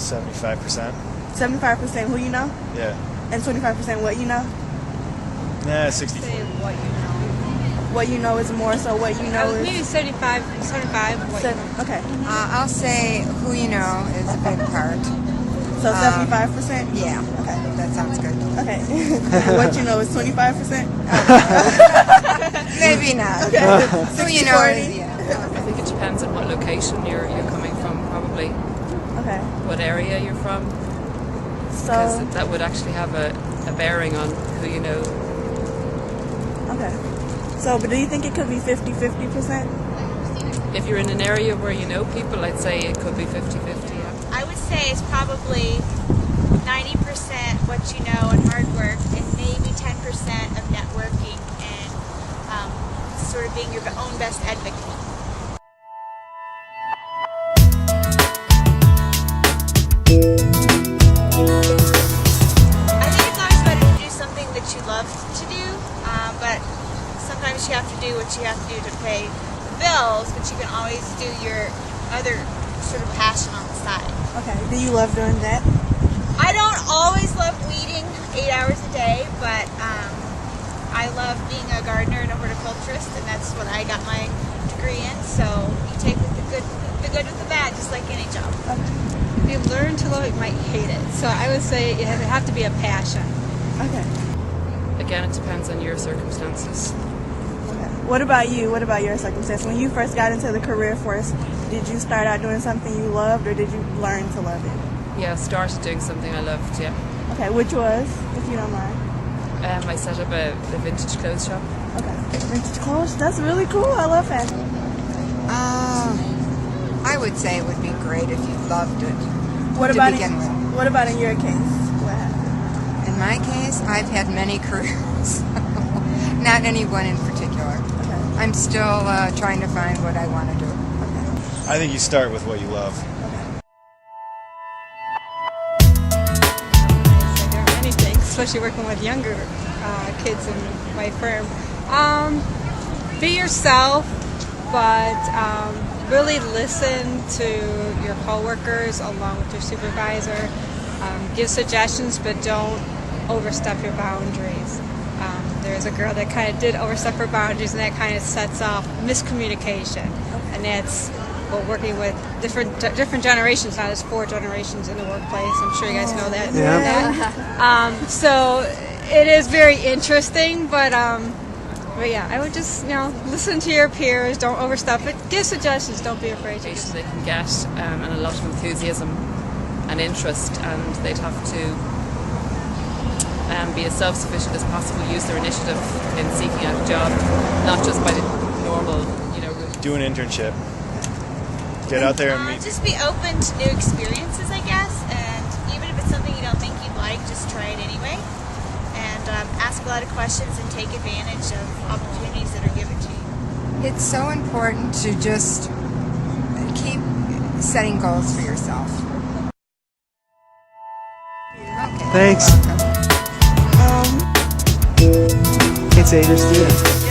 75%. 75% who you know? Yeah. And 25% what you know? Nah, 60. Say what you know. What you know is more, so what you know is... Maybe 75 what you know. Okay. I'll say who you know is a big part. So 75%? Yeah. Okay. That sounds good. Okay. What you know is 25%? Maybe not. Okay. Who you know is, 60-40? yeah. I think it depends on what location you're coming from, probably. Okay. What area you're from. So... Because that would actually have a bearing on who you know. Okay. So, but do you think it could be 50-50%? If you're in an area where you know people, I'd say it could be 50-50, yeah. I would say it's probably 90% what you know and hard work, and maybe 10% of networking and sort of being your own best advocate. I think it's always better to do something that you love to do, but sometimes you have to do what you have to do to pay the bills, but you can always do your other sort of passion on the side. Okay. Do you love doing that? I don't always love weeding 8 hours a day, but I love being a gardener and a horticulturist, and that's what I got my degree in. So you take the good with the bad, just like any job. If you learn to love it, you might hate it. So I would say it would have to be a passion. Okay. Again, it depends on your circumstances. Okay. What about you? What about your circumstance? When you first got into the career force, did you start out doing something you loved, or did you learn to love it? Yeah, I started doing something I loved, yeah. Okay, which was, if you don't mind? I set up a vintage clothes shop. Okay. Vintage clothes? That's really cool. I love fashion. I would say it would be great if you loved it What to about begin with. What about in your case? What happened? In my case, I've had many careers. Not any one in particular. Okay. I'm still trying to find what I want to do. I think you start with what you love. There are many things, especially working with younger kids in my firm. Be yourself, but really listen to your coworkers along with your supervisor. Give suggestions, but don't overstep your boundaries. There's a girl that kind of did overstep her boundaries, and that kind of sets off miscommunication. And that's working with different generations. Now there's 4 generations in the workplace. I'm sure you guys know that. Yeah. So it is very interesting, but yeah, I would just listen to your peers. Don't overstep it. Give suggestions. Don't be afraid to. They can get and a lot of enthusiasm and interest, and they'd have to be as self-sufficient as possible. Use their initiative in seeking out a job, not just by the normal, route. Do an internship. Get out there and meet. Just be open to new experiences, I guess, and even if it's something you don't think you'd like, just try it anyway. And ask a lot of questions and take advantage of opportunities that are given to you. It's so important to just keep setting goals for yourself. Okay. Thanks. It's 8 students.